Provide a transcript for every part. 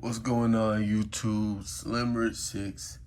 What's going on, YouTube? Slimmer6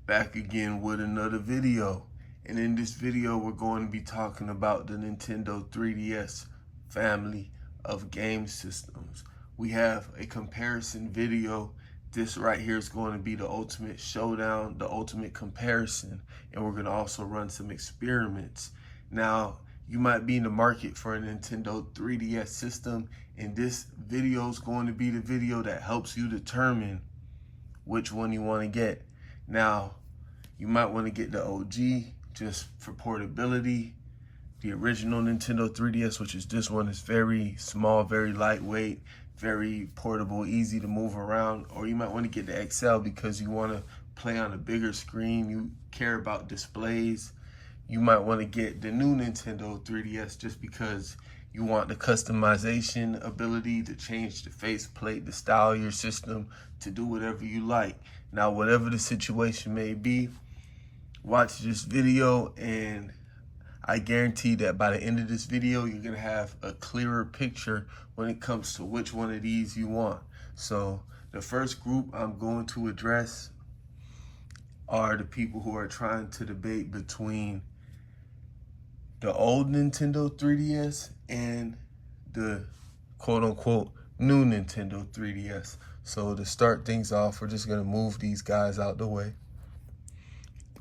back again with another video. And in this video, we're going to be talking about the Nintendo 3DS family of game systems. We have a comparison video. This right here is going to be the ultimate showdown, the ultimate comparison. And we're going to also run some experiments. Now, you might be in the market for a Nintendo 3DS system, and this video is going to be the video that helps you determine which one you want to get. Now, you might want to get the OG just for portability. The original Nintendo 3DS, which is this one, is very small, very lightweight, very portable, easy to move around. Or you might want to get the XL because you want to play on a bigger screen, you care about displays. You might want to get the new Nintendo 3DS just because you want the customization ability to change the faceplate, the style of your system, to do whatever you like. Now, whatever the situation may be, watch this video and I guarantee that by the end of this video, you're going to have a clearer picture when it comes to which one of these you want. So the first group I'm going to address are the people who are trying to debate between the old Nintendo 3DS and the quote-unquote new Nintendo 3DS. So to start things off, we're just going to move these guys out the way.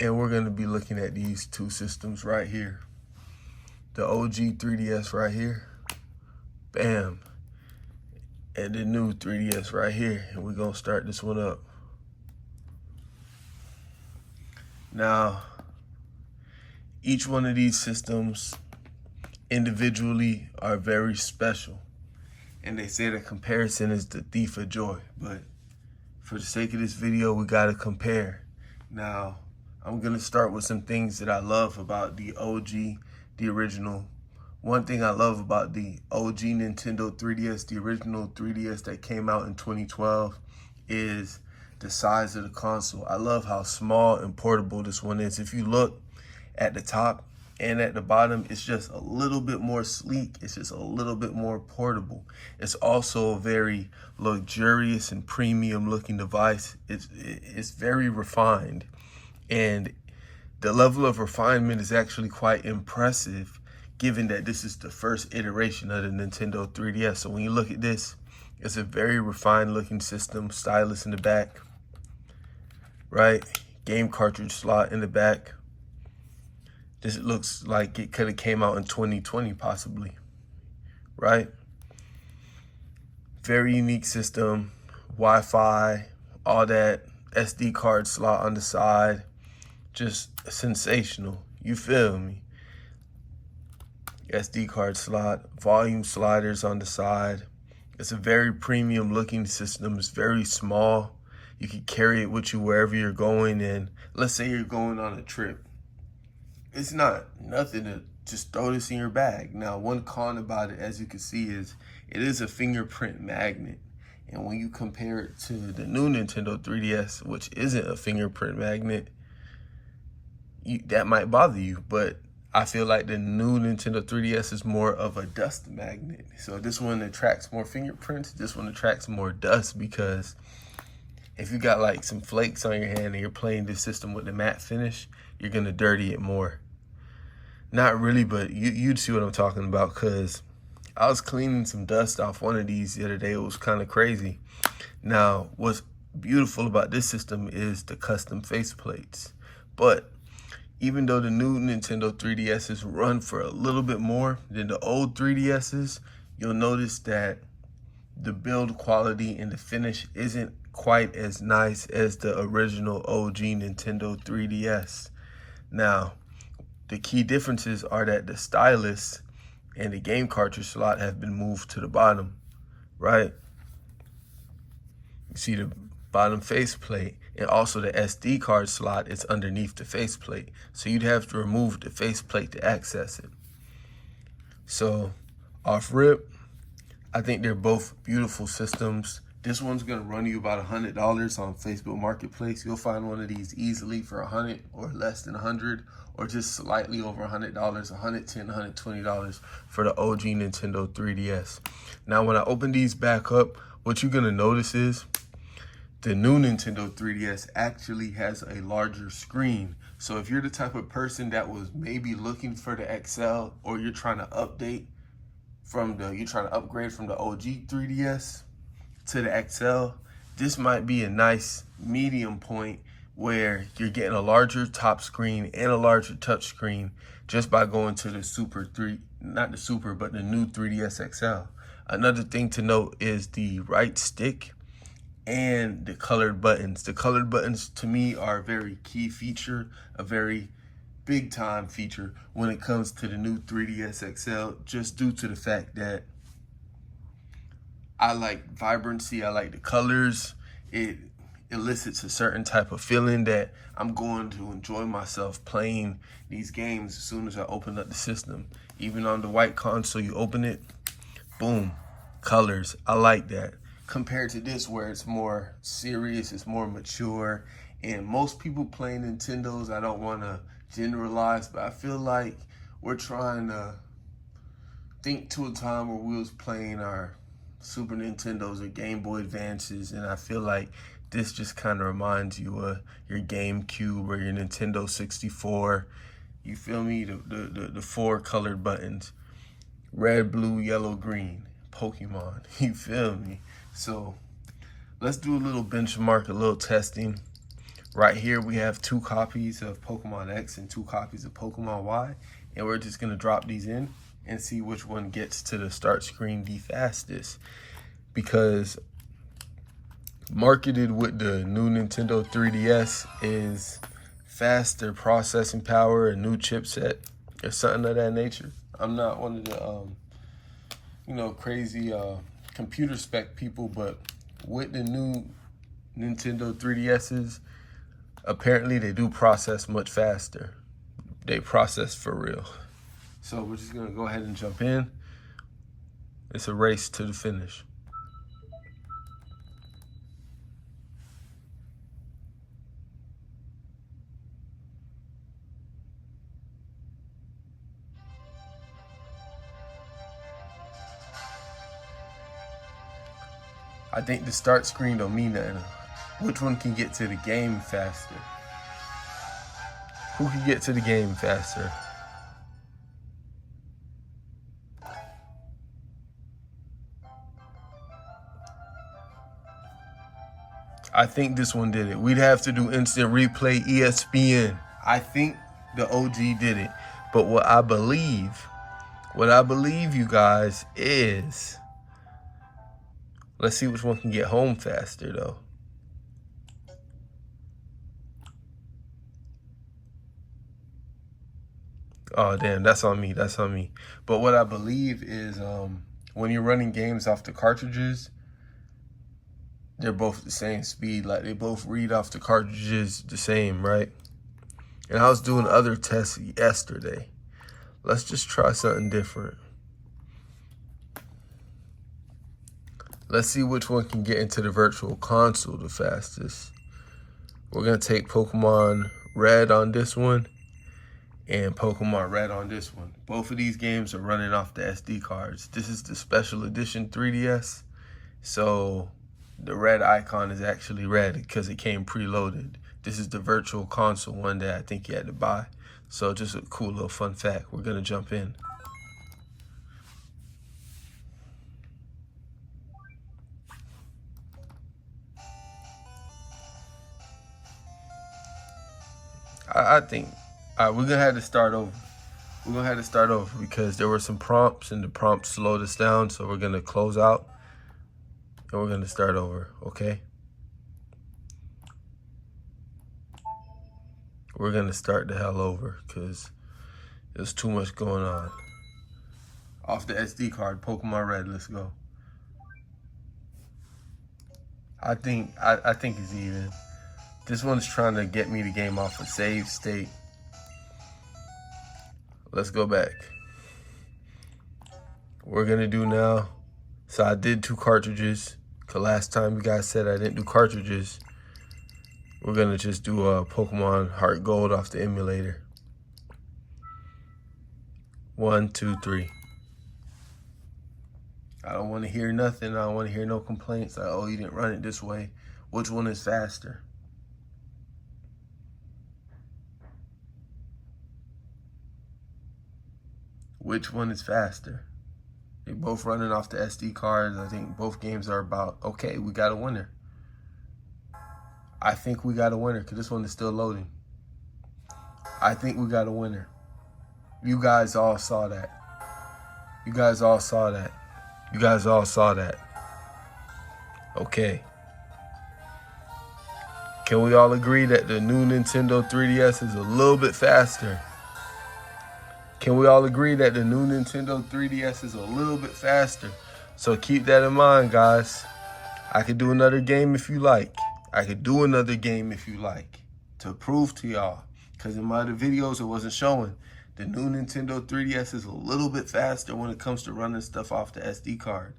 And we're going to be looking at these two systems right here. The OG 3DS right here. Bam. And the new 3DS right here. And we're going to start this one up. Now, each one of these systems individually are very special. And they say that comparison is the thief of joy. But for the sake of this video, we got to compare. Now, I'm going to start with some things that I love about the OG, the original. One thing I love about the OG Nintendo 3DS, the original 3DS that came out in 2012, is the size of the console. I love how small and portable this one is. If you look at the top and at the bottom, it's just a little bit more sleek. It's just a little bit more portable. It's also a very luxurious and premium looking device. It's very refined, and the level of refinement is actually quite impressive given that this is the first iteration of the Nintendo 3DS. So when you look at this, it's a very refined looking system. Stylus in the back, right? Game cartridge slot in the back. This looks like it could have came out in 2020 possibly, right? Very unique system, Wi-Fi, all that, SD card slot on the side, just sensational, you feel me? SD card slot, volume sliders on the side. It's a very premium looking system. It's very small. You can carry it with you wherever you're going, and let's say you're going on a trip. It's not nothing to just throw this in your bag. Now, one con about it, as you can see, is it is a fingerprint magnet. And when you compare it to the new Nintendo 3DS, which isn't a fingerprint magnet, that might bother you. But I feel like the new Nintendo 3DS is more of a dust magnet. So this one attracts more fingerprints. This one attracts more dust, because if you got like some flakes on your hand and you're playing this system with the matte finish, you're going to dirty it more. Not really, but you'd see what I'm talking about, because I was cleaning some dust off one of these the other day. It was kind of crazy. Now, what's beautiful about this system is the custom faceplates. But even though the new Nintendo 3DSs run for a little bit more than the old 3DSs, you'll notice that the build quality and the finish isn't quite as nice as the original OG Nintendo 3DS. Now, the key differences are that the stylus and the game cartridge slot have been moved to the bottom, right? You see the bottom faceplate, and also the SD card slot is underneath the faceplate. So you'd have to remove the faceplate to access it. So off rip, I think they're both beautiful systems. This one's gonna run you about $100 on Facebook Marketplace. You'll find one of these easily for $100 or less than $100, or just slightly over $100, $110, $120 for the OG Nintendo 3DS. Now, when I open these back up, what you're gonna notice is the new Nintendo 3DS actually has a larger screen. So if you're the type of person that was maybe looking for the XL, or you're trying to upgrade from the OG 3DS to the XL, this might be a nice medium point where you're getting a larger top screen and a larger touch screen just by going to the the new 3DS XL. Another thing to note is the right stick and the colored buttons. The colored buttons to me are a very key feature, a very big time feature when it comes to the new 3DS XL, just due to the fact that I like vibrancy, I like the colors. It elicits a certain type of feeling that I'm going to enjoy myself playing these games as soon as I open up the system. Even on the white console, you open it, boom, colors. I like that. Compared to this, where it's more serious, it's more mature, and most people playing Nintendos, I don't want to generalize, but I feel like we're trying to think to a time where we was playing our Super Nintendos or Game Boy Advances, and I feel like this just kind of reminds you of your GameCube or your Nintendo 64. You feel me? The four colored buttons: red, blue, yellow, green. Pokemon. You feel me? So let's do a little benchmark, a little testing. Right here we have 2 copies of Pokemon X and 2 copies of Pokemon Y, and we're just gonna drop these in and see which one gets to the start screen the fastest. Because marketed with the new Nintendo 3DS is faster processing power, a new chipset, or something of that nature. I'm not one of the crazy computer spec people, but with the new Nintendo 3DSs, apparently they do process much faster. They process for real. So we're just gonna go ahead and jump in. It's a race to the finish. I think the start screen don't mean nothing. Which one can get to the game faster? Who can get to the game faster? I think this one did it. We'd have to do instant replay ESPN. I think the OG did it. But what I believe, you guys, is, let's see which one can get home faster, though. Oh, damn, that's on me. But what I believe is when you're running games off the cartridges, they're both the same speed. Like, they both read off the cartridges the same, right? And I was doing other tests yesterday. Let's just try something different. Let's see which one can get into the virtual console the fastest. We're going to take Pokemon Red on this one and Pokemon Red on this one. Both of these games are running off the SD cards. This is the special edition 3DS. So the red icon is actually red because it came preloaded. This is the virtual console one that I think you had to buy. So just a cool little fun fact. We're going to jump in. I think we're going to have to start over. We're going to have to start over because there were some prompts and the prompts slowed us down. So we're going to close out and we're going to start over, okay? We're going to start the hell over because there's too much going on. Off the SD card, Pokemon Red, let's go. I think it's even. This one's trying to get me the game off a save state. Let's go back. We're gonna do now. So I did 2 cartridges. Cause last time you guys said I didn't do cartridges. We're gonna just do a Pokemon Heart Gold off the emulator. 1, 2, 3. I don't want to hear nothing. I don't want to hear no complaints like, oh, you didn't run it this way. Which one is faster? Which one is faster? They both running off the SD cards. I think both games are about, okay, we got a winner. I think we got a winner because this one is still loading. I think we got a winner. You guys all saw that. You guys all saw that. You guys all saw that. Okay. Can we all agree that the new Nintendo 3DS is a little bit faster? Can we all agree that the new Nintendo 3DS is a little bit faster? So keep that in mind, guys. I could do another game if you like. I could do another game if you like to prove to y'all. Because in my other videos, it wasn't showing. The new Nintendo 3DS is a little bit faster when it comes to running stuff off the SD card.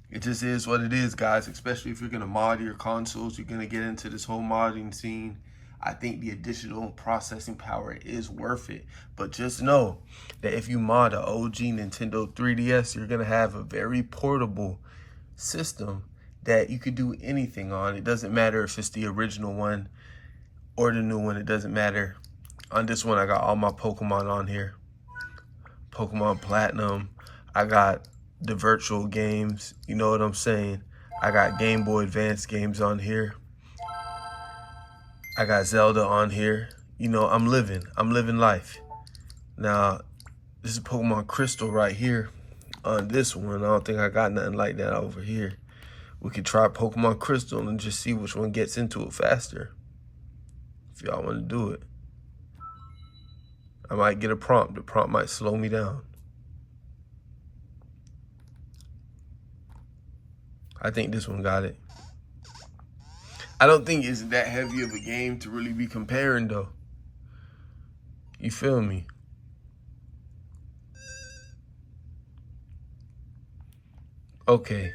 It just is what it is, guys, especially if you're going to mod your consoles. You're going to get into this whole modding scene. I think the additional processing power is worth it. But just know that if you mod an OG Nintendo 3DS, you're going to have a very portable system that you could do anything on. It doesn't matter if it's the original one or the new one. It doesn't matter. On this one, I got all my Pokemon on here. Pokemon Platinum. I got the virtual games. You know what I'm saying? I got Game Boy Advance games on here. I got Zelda on here. You know, I'm living life. Now, this is Pokemon Crystal right here. On this one, I don't think I got nothing like that over here. We could try Pokemon Crystal and just see which one gets into it faster. If y'all want to do it. I might get a prompt. The prompt might slow me down. I think this one got it. I don't think it's that heavy of a game to really be comparing, though. You feel me? Okay.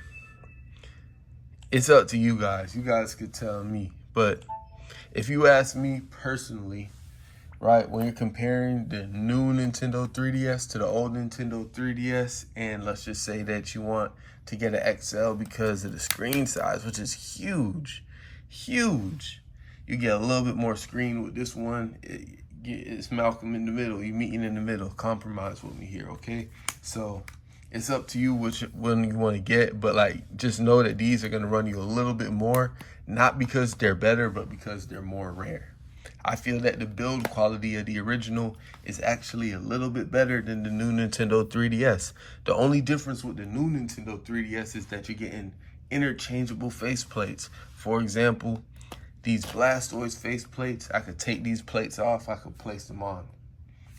It's up to you guys. You guys could tell me. But if you ask me personally, right, when you're comparing the new Nintendo 3DS to the old Nintendo 3DS, and let's just say that you want to get an XL because of the screen size, which is huge. Huge. You get a little bit more screen with this one. It's Malcolm in the middle. You meeting in the middle. Compromise with me here, okay? So it's up to you which one you want to get, but like just know that these are going to run you a little bit more, not because they're better, but because they're more rare. I feel that the build quality of the original is actually a little bit better than the new Nintendo 3DS. The only difference with the new Nintendo 3DS is that you're getting interchangeable faceplates. For example, these Blastoise faceplates, I could take these plates off, I could place them on.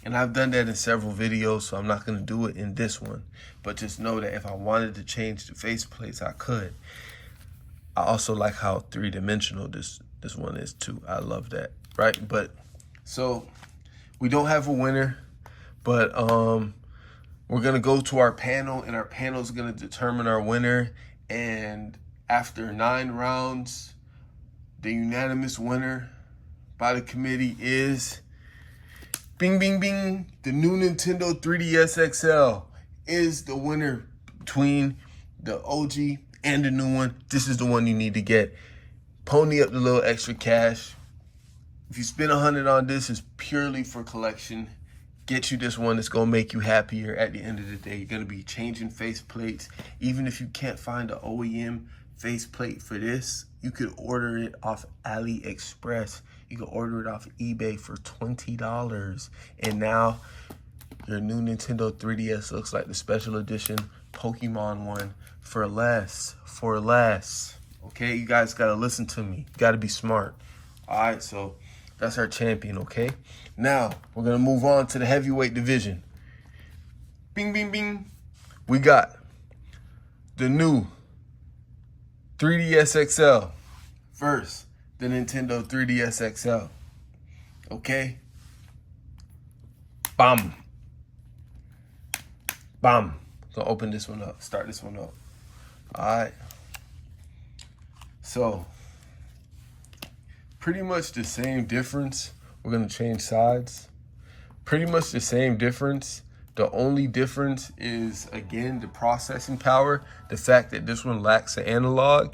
And I've done that in several videos, so I'm not going to do it in this one. But just know that if I wanted to change the faceplates, I could. I also like how three-dimensional this one is too. I love that, right? But so we don't have a winner, but we're going to go to our panel, and our panel is going to determine our winner. And after 9 rounds, the unanimous winner by the committee is, bing, bing, bing, the new Nintendo 3DS XL is the winner between the OG and the new one. This is the one you need to get. Pony up the little extra cash. If you spend $100 on this, it's purely for collection. Get you this one that's going to make you happier at the end of the day. You're going to be changing faceplates. Even if you can't find an OEM faceplate for this, you could order it off AliExpress. You could order it off eBay for $20. And now your new Nintendo 3DS looks like the special edition Pokemon one for less. For less. Okay, you guys got to listen to me. You got to be smart. All right, so that's our champion, okay? Now, we're going to move on to the heavyweight division. Bing, bing, bing. We got the new 3DS XL versus the Nintendo 3DS XL. Okay? Bam. Bam. So open this one up. Start this one up. All right. So, pretty much the same difference. We're going to change sides. Pretty much the same difference. The only difference is, again, the processing power. The fact that this one lacks an analog.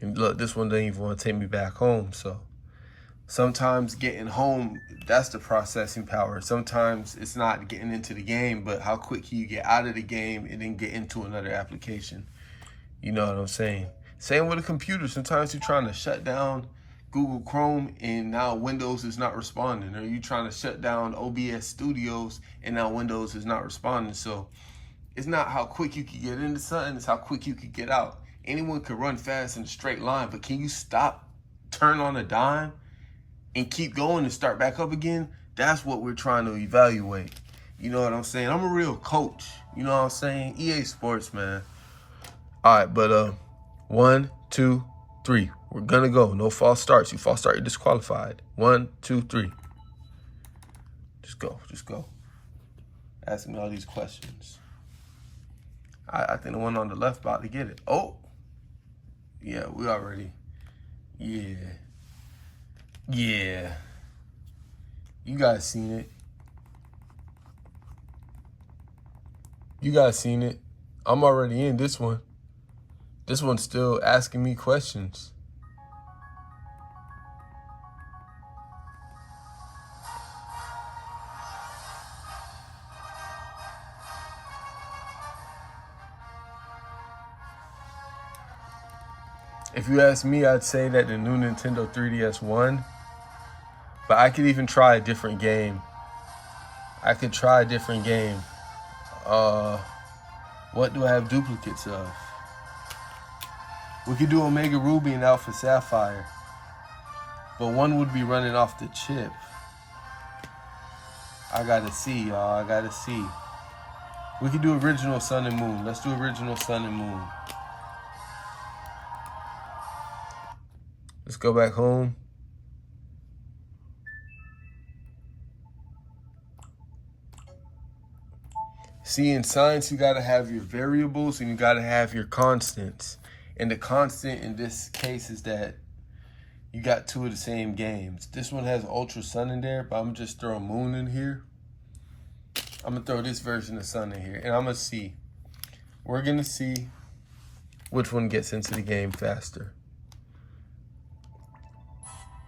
And look, this one doesn't even want to take me back home. So sometimes getting home, that's the processing power. Sometimes it's not getting into the game, but how quick can you get out of the game and then get into another application? You know what I'm saying? Same with a computer. Sometimes you're trying to shut down Google Chrome and now Windows is not responding. Or you're trying to shut down OBS Studios and now Windows is not responding. So it's not how quick you can get into something, it's how quick you can get out. Anyone can run fast in a straight line, but can you stop, turn on a dime, and keep going and start back up again? That's what we're trying to evaluate. You know what I'm saying? I'm a real coach. You know what I'm saying? EA Sports, man. All right, but 1, 2, 3. We're gonna go. No false starts. You false start, you're disqualified. 1, 2, 3. Just go. Just go. Ask me all these questions. I think the one on the left about to get it. Oh. Yeah, we already. Yeah. Yeah. You guys seen it. You guys seen it. I'm already in this one. This one's still asking me questions. If you ask me, I'd say that the new Nintendo 3DS won. But I could even try a different game. I could try a different game. What do I have duplicates of? We could do Omega Ruby and Alpha Sapphire. But one would be running off the chip. I gotta see, y'all. I gotta see. We could do original Sun and Moon. Let's do original Sun and Moon. Let's go back home. See, in science, you gotta have your variables and you gotta have your constants. And the constant in this case is that you got two of the same games. This one has Ultra Sun in there, but I'm gonna just throw Moon in here. I'm gonna throw this version of Sun in here, and I'm gonna see. We're gonna see which one gets into the game faster.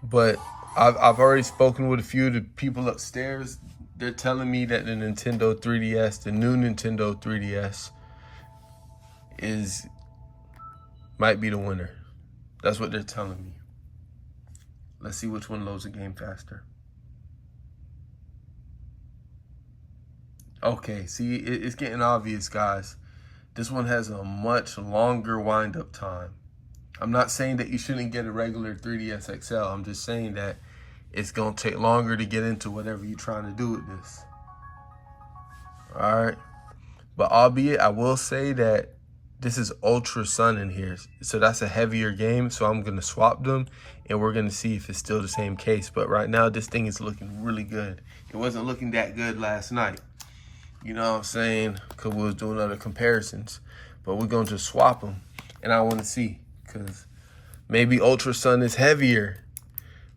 But I've already spoken with a few of the people upstairs. They're telling me that the Nintendo 3DS, the new Nintendo 3DS, might be the winner. That's what they're telling me. Let's see which one loads the game faster. Okay, see, it's getting obvious, guys. This one has a much longer wind-up time. I'm not saying that you shouldn't get a regular 3DS XL. I'm just saying that it's going to take longer to get into whatever you're trying to do with this. All right. But albeit, I will say that this is Ultra Sun in here. So that's a heavier game. So I'm going to swap them, and we're going to see if it's still the same case. But right now, this thing is looking really good. It wasn't looking that good last night. You know what I'm saying? Because we was doing other comparisons. But we're going to just swap them. And I want to see. Because maybe Ultra Sun is heavier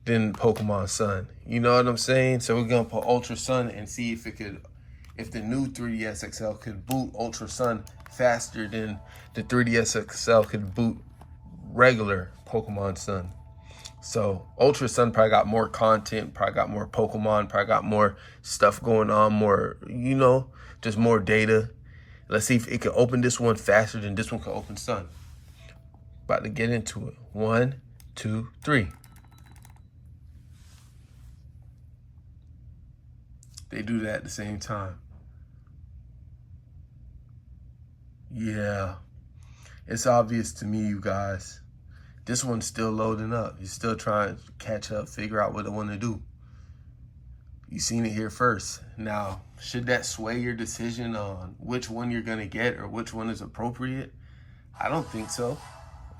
than Pokemon Sun. You know what I'm saying? So we're going to put Ultra Sun and see if the new 3DS XL could boot Ultra Sun faster than the 3DS XL could boot regular Pokemon Sun. So Ultra Sun probably got more content, probably got more Pokemon, probably got more stuff going on, more, you know, just more data. Let's see if it can open this one faster than this one can open Sun. About to get into it. 1, 2, 3. They do that at the same time. Yeah. It's obvious to me, you guys. This one's still loading up. You're still trying to catch up, figure out what they want to do. You seen it here first. Now, should that sway your decision on which one you're going to get or which one is appropriate? I don't think so.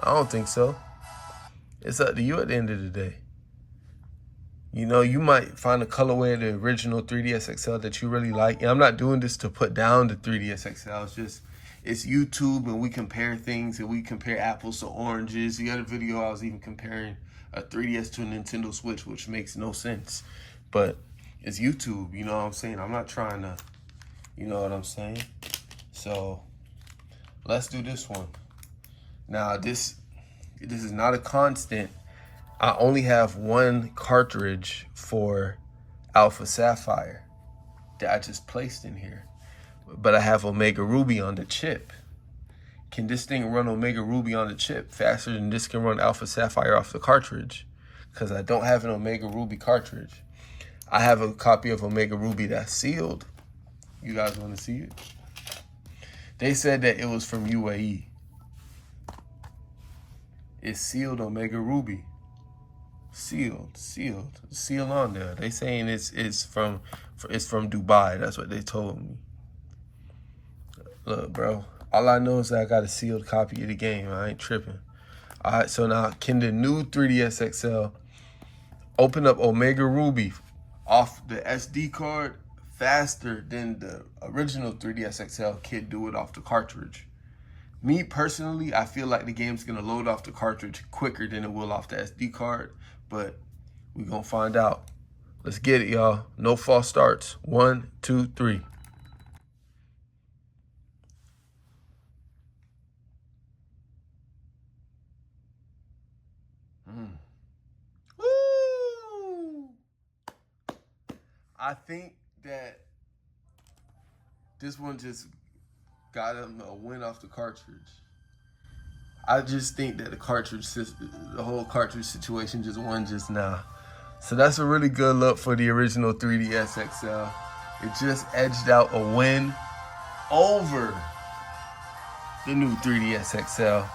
I don't think so. It's up to you at the end of the day. You know, you might find a colorway of the original 3DS XL that you really like. And I'm not doing this to put down the 3DS XL. It's YouTube, and we compare things, and we compare apples to oranges. The other video, I was even comparing a 3DS to a Nintendo Switch, which makes no sense. But it's YouTube, you know what I'm saying? I'm not trying to, you know what I'm saying? So let's do this one. Now, this This is not a constant. I only have one cartridge for Alpha Sapphire that I just placed in here. But I have Omega Ruby on the chip. Can this thing run Omega Ruby on the chip faster than this can run Alpha Sapphire off the cartridge? Because I don't have an Omega Ruby cartridge. I have a copy of Omega Ruby that's sealed. You guys want to see it? They said that it was from UAE. It's sealed Omega Ruby. Sealed. Seal on there. They saying it's from Dubai. That's what they told me. Look, bro. All I know is that I got a sealed copy of the game. I ain't tripping. All right, so now can the new 3DS XL open up Omega Ruby off the SD card faster than the original 3DS XL can do it off the cartridge? Me personally, I feel like the game's gonna load off the cartridge quicker than it will off the SD card, but we're gonna find out. Let's get it, y'all. No false starts. 1, 2, 3. Woo! I think that this one just got him a win off the cartridge. I just think that the whole cartridge situation just won just now. So that's a really good look for the original 3DS XL. It just edged out a win over the new 3DS XL.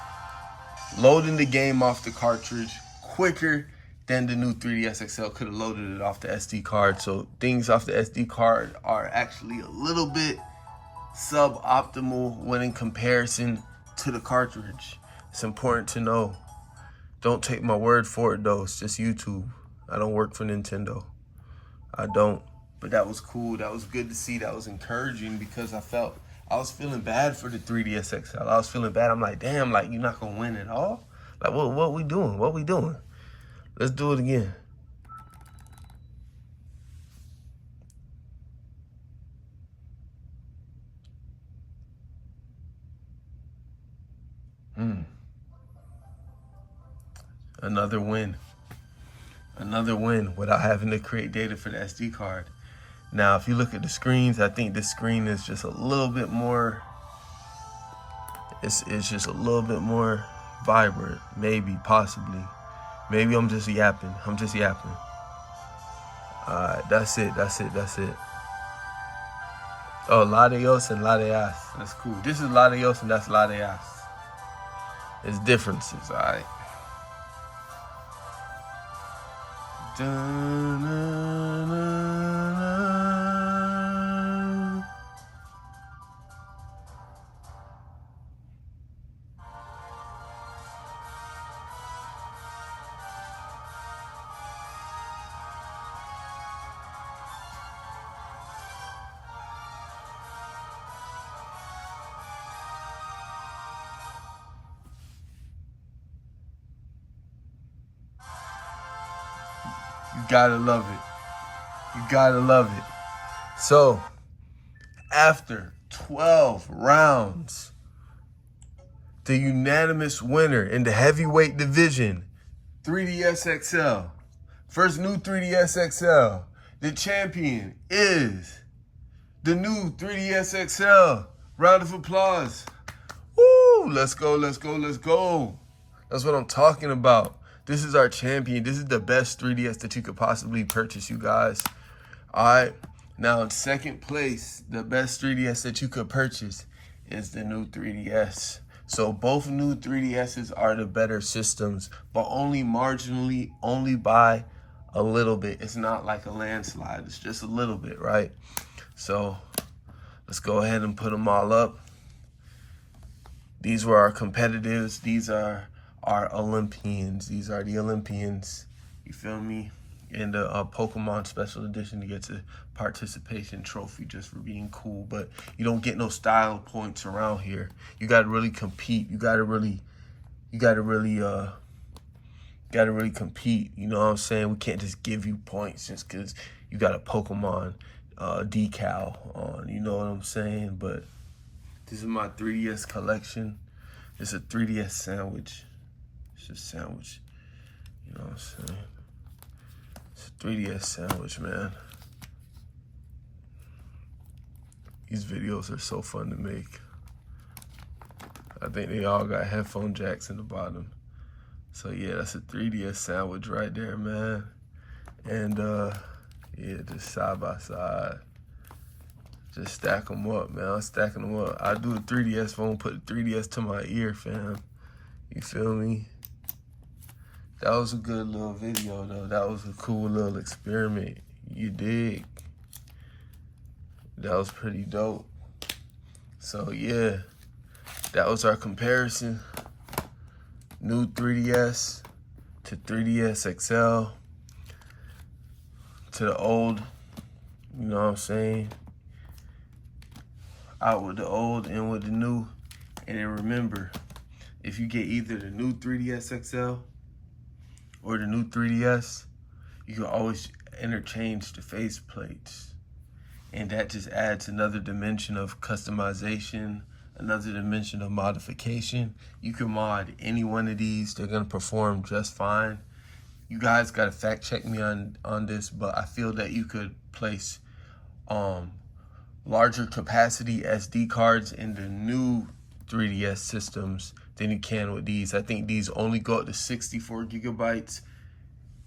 Loading the game off the cartridge quicker than the new 3DS XL could have loaded it off the SD card. So things off the SD card are actually a little bit suboptimal when in comparison to the cartridge. It's important to know. Don't take my word for it though. It's just YouTube. I don't work for Nintendo. I don't. But that was cool. That was good to see. That was encouraging because I was feeling bad for the 3DS XL. I was feeling bad. I'm like, damn, like you're not gonna win at all? Like what we doing? What we doing? Let's do it again. Another win. Another win without having to create data for the SD card. Now, if you look at the screens, I think this screen is just a little bit more, it's just a little bit more vibrant, maybe, possibly. Maybe I'm just yapping. That's it. Oh, Latios and Latias. That's cool. This is Latios and that's Latias. There's differences, all right? You gotta love it. You gotta love it. So, after 12 rounds, the unanimous winner in the heavyweight division, 3DS XL, first new 3DS XL, the champion is the new 3DS XL. Round of applause. Woo! Let's go. That's what I'm talking about. This is our champion. This is the best 3DS that you could possibly purchase, you guys. All right. Now, in second place, the best 3DS that you could purchase is the new 3DS. So both new 3DSs are the better systems, but only marginally, only by a little bit. It's not like a landslide. It's just a little bit, right? So let's go ahead and put them all up. These were our competitives. These are our Olympians. These are the Olympians. You feel me? And the Pokemon Special Edition to get the participation trophy just for being cool. But you don't get no style points around here. You gotta really compete. You gotta really compete. You know what I'm saying? We can't just give you points just because you got a Pokemon decal on. You know what I'm saying? But this is my 3DS collection. It's a 3DS sandwich. It's a sandwich. You know what I'm saying? It's a 3DS sandwich, man. These videos are so fun to make. I think they all got headphone jacks in the bottom. So yeah, that's a 3DS sandwich right there, man. And yeah, just side by side. Just stack them up, man. I'm stacking them up. I do a 3DS phone, put the 3DS to my ear, fam. You feel me? That was a good little video, though. That was a cool little experiment. You dig? That was pretty dope. So, yeah. That was our comparison. New 3DS to 3DS XL to the old. You know what I'm saying? Out with the old, in with the new. And then remember, if you get either the new 3DS XL or the new 3DS, you can always interchange the face plates. And that just adds another dimension of customization, another dimension of modification. You can mod any one of these. They're gonna perform just fine. You guys gotta fact check me on this, but I feel that you could place larger capacity SD cards in the new 3DS systems than you can with these. I think these only go up to 64 gigabytes,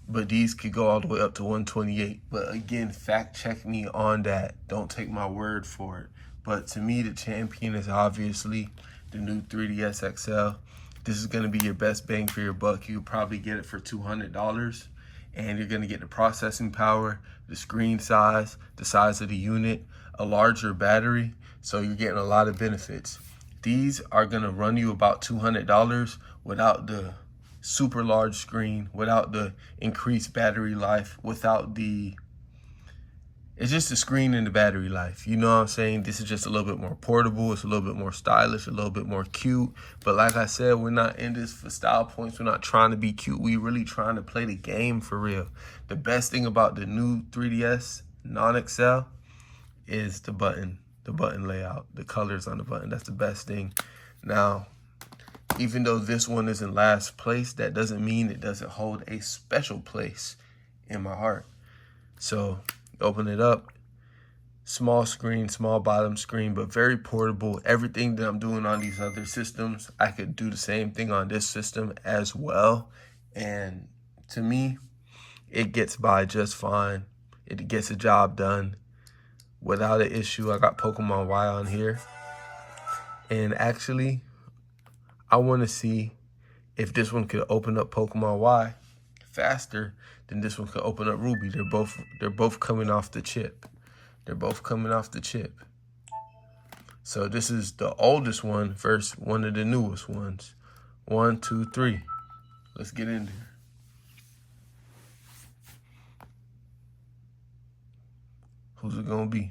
but these could go all the way up to 128. But again, fact check me on that. Don't take my word for it. But to me, the champion is obviously the new 3DS XL. This is gonna be your best bang for your buck. You'll probably get it for $200. And you're gonna get the processing power, the screen size, the size of the unit, a larger battery, so you're getting a lot of benefits. These are gonna run you about $200 without the super large screen, without the increased battery life, without the, it's just the screen and the battery life. You know what I'm saying? This is just a little bit more portable. It's a little bit more stylish, a little bit more cute. But like I said, we're not in this for style points. We're not trying to be cute. We really trying to play the game for real. The best thing about the new 3DS non-XL is the button layout, the colors on the button. That's the best thing. Now, even though this one is in last place, that doesn't mean it doesn't hold a special place in my heart. So open it up, small screen, small bottom screen, but very portable. Everything that I'm doing on these other systems, I could do the same thing on this system as well. And to me, it gets by just fine. It gets the job done without an issue. I got Pokemon Y on here. And actually, I want to see if this one could open up Pokemon Y faster than this one could open up Ruby. They're both coming off the chip. They're both coming off the chip. So this is the oldest one versus one of the newest ones. 1, 2, 3. Let's get in there. Who's it gonna be?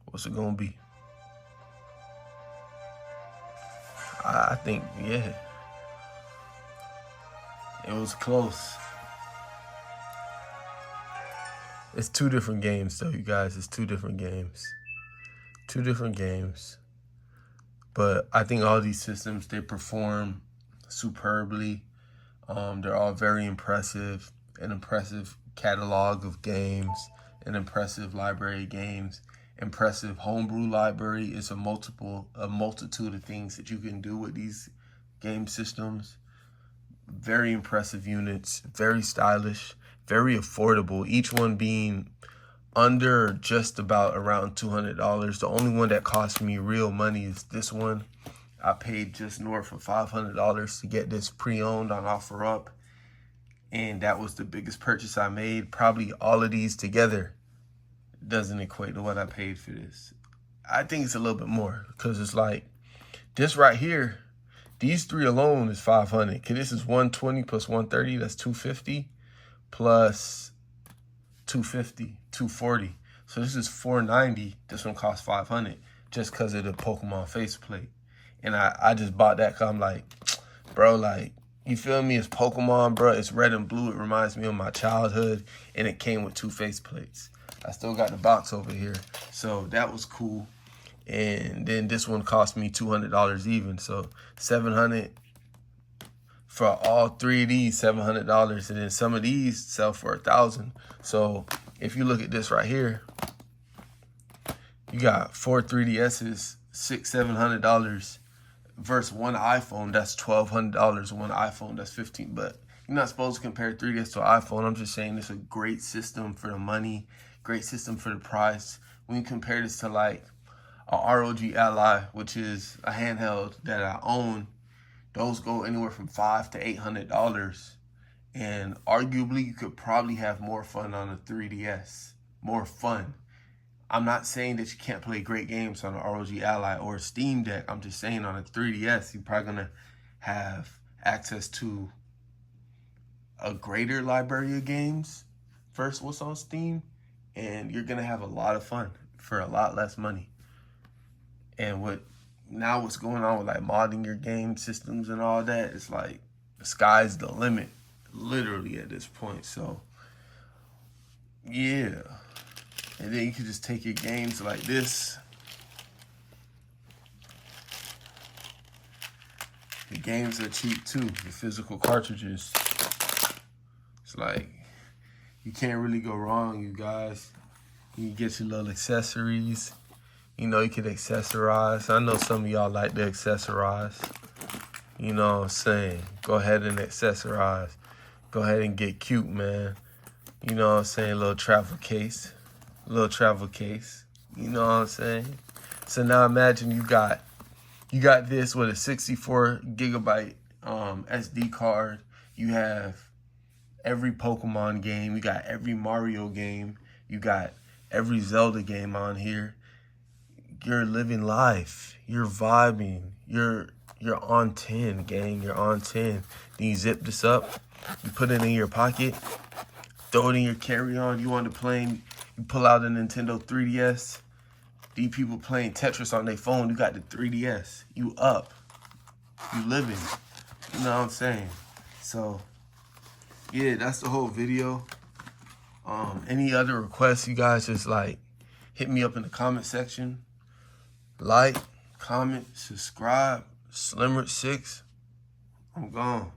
What's it gonna be? I think, yeah. It was close. It's two different games, though, you guys. It's two different games. Two different games. But I think all these systems, they perform superbly. They're all very impressive. An impressive catalog of games. An impressive library of games. Impressive homebrew library. It's a multitude of things that you can do with these game systems. Very impressive units. Very stylish. Very affordable. Each one being under just about around $200. The only one that cost me real money is this one. I paid just north of $500 to get this pre-owned on OfferUp. And that was the biggest purchase I made. Probably all of these together doesn't equate to what I paid for this. I think it's a little bit more because it's like this right here. These three alone is $500. Okay, this is 120 plus 130. That's 250 plus 250, 240. So this is $490. This one costs $500 just because of the Pokemon faceplate. And I just bought that because I'm like, bro, like, you feel me? It's Pokemon, bro. It's red and blue. It reminds me of my childhood. And it came with 2 faceplates. I still got the box over here. So that was cool. And then this one cost me $200 even. So $700 for all three of these, $700, and then some of these sell for $1,000. So if you look at this right here, you got 4 3DSs, $600-700 versus one iPhone. That's $1,200. One iPhone, that's $15. But you're not supposed to compare 3DS to an iPhone. I'm just saying it's a great system for the money, great system for the price. When you compare this to like a ROG Ally, which is a handheld that I own, those go anywhere from $500 to $800. And arguably, you could probably have more fun on a 3DS. More fun. I'm not saying that you can't play great games on an ROG Ally or a Steam Deck. I'm just saying on a 3DS, you're probably going to have access to a greater library of games versus what's on Steam. And you're going to have a lot of fun for a lot less money. And what's going on with like modding your game systems and all that, it's like the sky's the limit, literally at this point. So yeah. And then you can just take your games like this. The games are cheap too, the physical cartridges. It's like, you can't really go wrong, you guys. You can get your little accessories. You know, you can accessorize. I know some of y'all like to accessorize. You know what I'm saying? Go ahead and accessorize. Go ahead and get cute, man. You know what I'm saying? Little travel case. You know what I'm saying? So now imagine you got this with a 64 gigabyte SD card. You have every Pokemon game. You got every Mario game. You got every Zelda game on here. You're living life. You're vibing. You're on 10, gang. You're on 10. Then you zip this up. You put it in your pocket. Throw it in your carry-on. You on the plane. You pull out a Nintendo 3DS. These people playing Tetris on their phone. You got the 3DS. You up. You living. You know what I'm saying? So, yeah, that's the whole video. Any other requests, you guys just like hit me up in the comment section. Like, comment, subscribe. Slimmer6. I'm gone.